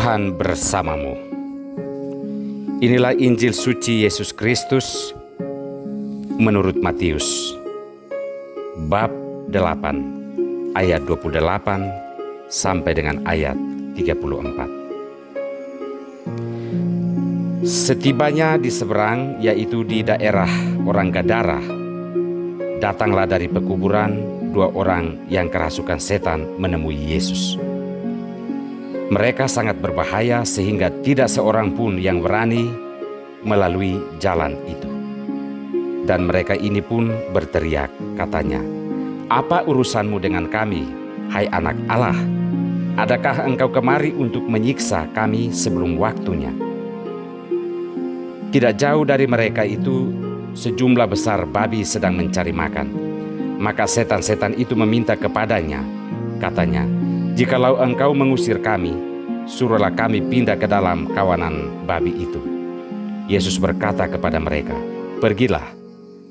Tuhan bersamamu. Inilah Injil suci Yesus Kristus menurut Matius, bab 8, ayat 28 sampai dengan ayat 34. Setibanya di seberang, yaitu di daerah orang Gadara, datanglah dari pekuburan 2 orang yang kerasukan setan menemui Yesus. Mereka sangat berbahaya sehingga tidak seorang pun yang berani melalui jalan itu. Dan mereka ini pun berteriak, katanya, "Apa urusanmu dengan kami, hai anak Allah? Adakah engkau kemari untuk menyiksa kami sebelum waktunya?" Tidak jauh dari mereka itu, sejumlah besar babi sedang mencari makan. Maka setan-setan itu meminta kepadanya, katanya, "Jikalau engkau mengusir kami, suruhlah kami pindah ke dalam kawanan babi itu." Yesus berkata kepada mereka, "Pergilah."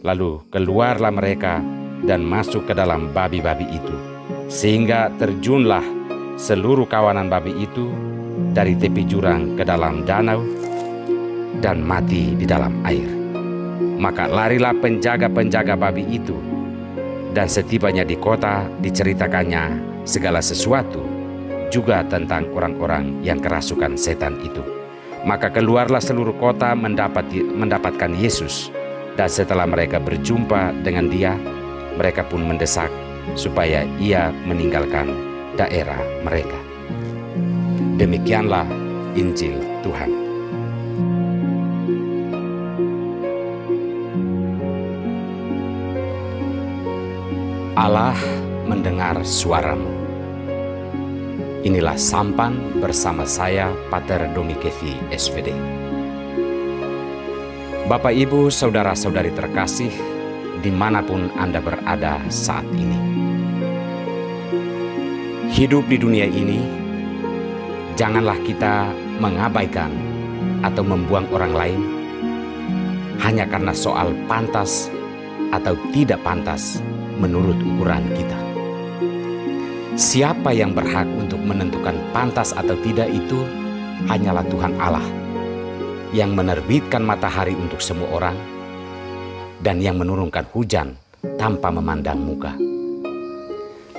Lalu keluarlah mereka dan masuk ke dalam babi-babi itu, sehingga terjunlah seluruh kawanan babi itu dari tepi jurang ke dalam danau dan mati di dalam air. Maka larilah penjaga-penjaga babi itu, dan setibanya di kota diceritakannya segala sesuatu juga tentang orang-orang yang kerasukan setan itu. Maka keluarlah seluruh kota mendapatkan Yesus, dan setelah mereka berjumpa dengan dia, mereka pun mendesak supaya ia meninggalkan daerah mereka. Demikianlah Injil Tuhan. Allah mendengar suaramu. Inilah sampan bersama saya, Pater Domi Kevi, SVD. Bapak, Ibu, Saudara-saudari terkasih, dimanapun Anda berada saat ini. Hidup di dunia ini, janganlah kita mengabaikan atau membuang orang lain hanya karena soal pantas atau tidak pantas menurut ukuran kita. Siapa yang berhak untuk menentukan pantas atau tidak itu hanyalah Tuhan Allah, yang menerbitkan matahari untuk semua orang dan yang menurunkan hujan tanpa memandang muka.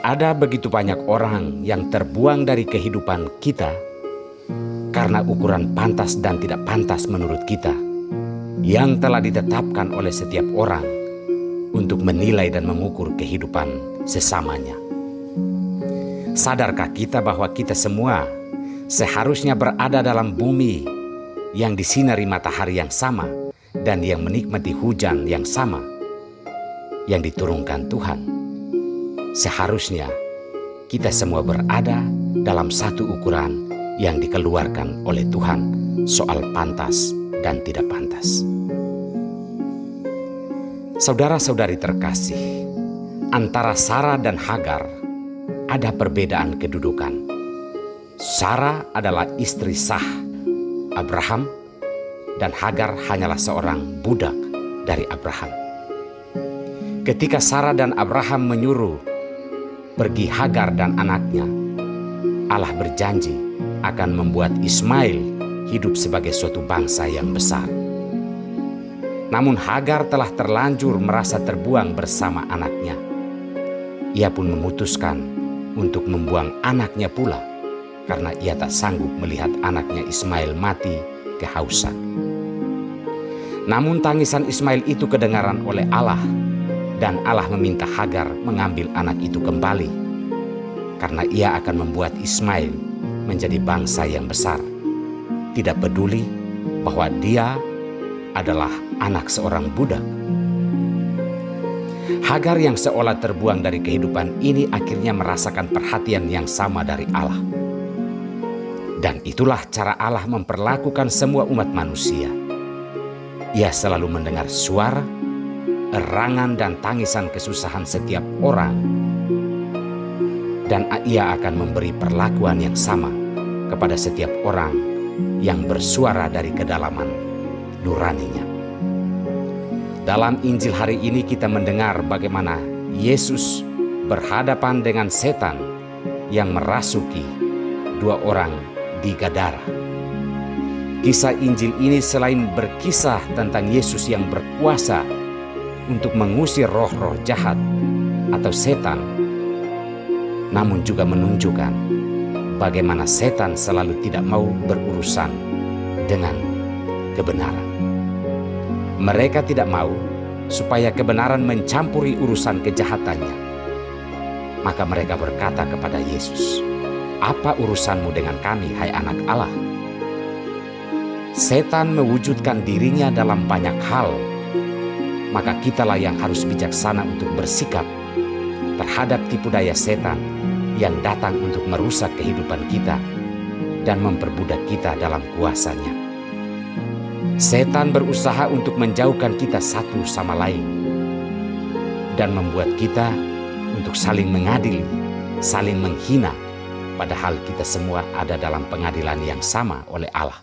Ada begitu banyak orang yang terbuang dari kehidupan kita karena ukuran pantas dan tidak pantas menurut kita yang telah ditetapkan oleh setiap orang untuk menilai dan mengukur kehidupan sesamanya. Sadarkah kita bahwa kita semua seharusnya berada dalam bumi yang disinari matahari yang sama dan yang menikmati hujan yang sama yang diturunkan Tuhan? Seharusnya kita semua berada dalam satu ukuran yang dikeluarkan oleh Tuhan soal pantas dan tidak pantas. Saudara-saudari terkasih, antara Sarah dan Hagar ada perbedaan kedudukan. Sarah adalah istri sah Abraham, dan Hagar hanyalah seorang budak dari Abraham. Ketika Sarah dan Abraham menyuruh pergi Hagar dan anaknya, Allah berjanji akan membuat Ismail hidup sebagai suatu bangsa yang besar. Namun Hagar telah terlanjur merasa terbuang bersama anaknya. Ia pun memutuskan untuk membuang anaknya pula karena ia tak sanggup melihat anaknya Ismail mati kehausan. Namun tangisan Ismail itu kedengaran oleh Allah, dan Allah meminta Hagar mengambil anak itu kembali karena ia akan membuat Ismail menjadi bangsa yang besar, tidak peduli bahwa dia adalah anak seorang budak. Hagar yang seolah terbuang dari kehidupan ini akhirnya merasakan perhatian yang sama dari Allah. Dan itulah cara Allah memperlakukan semua umat manusia. Ia selalu mendengar suara, erangan dan tangisan kesusahan setiap orang. Dan ia akan memberi perlakuan yang sama kepada setiap orang yang bersuara dari kedalaman nuraninya. Dalam Injil hari ini kita mendengar bagaimana Yesus berhadapan dengan setan yang merasuki 2 orang di Gadara. Kisah Injil ini selain berkisah tentang Yesus yang berkuasa untuk mengusir roh-roh jahat atau setan, namun juga menunjukkan bagaimana setan selalu tidak mau berurusan dengan kebenaran. Mereka tidak mau supaya kebenaran mencampuri urusan kejahatannya. Maka mereka berkata kepada Yesus, "Apa urusanmu dengan kami, hai anak Allah?" Setan mewujudkan dirinya dalam banyak hal, maka kitalah yang harus bijaksana untuk bersikap terhadap tipu daya setan yang datang untuk merusak kehidupan kita dan memperbudak kita dalam kuasanya. Setan berusaha untuk menjauhkan kita satu sama lain dan membuat kita untuk saling mengadili, saling menghina, padahal kita semua ada dalam pengadilan yang sama oleh Allah.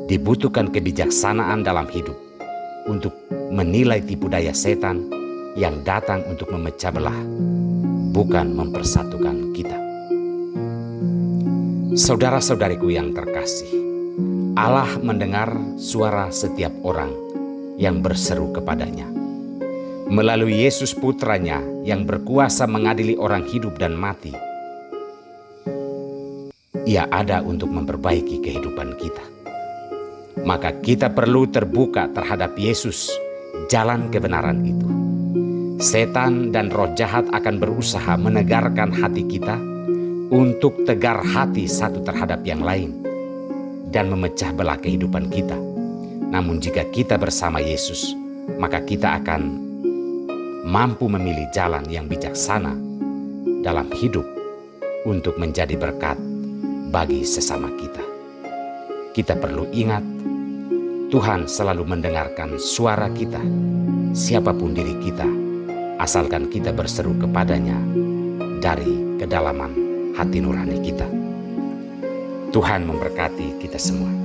Dibutuhkan kebijaksanaan dalam hidup untuk menilai tipu daya setan yang datang untuk memecah belah, bukan mempersatukan kita. Saudara-saudariku yang terkasih, Allah mendengar suara setiap orang yang berseru kepadanya. Melalui Yesus putranya yang berkuasa mengadili orang hidup dan mati, Ia ada untuk memperbaiki kehidupan kita. Maka kita perlu terbuka terhadap Yesus, jalan kebenaran itu. Setan dan roh jahat akan berusaha menegarkan hati kita untuk tegar hati satu terhadap yang lain dan memecah belah kehidupan kita. Namun jika kita bersama Yesus, maka kita akan mampu memilih jalan yang bijaksana dalam hidup untuk menjadi berkat bagi sesama kita. Kita perlu ingat, Tuhan selalu mendengarkan suara kita, siapapun diri kita, asalkan kita berseru kepadanya dari kedalaman hati nurani kita. Tuhan memberkati kita semua.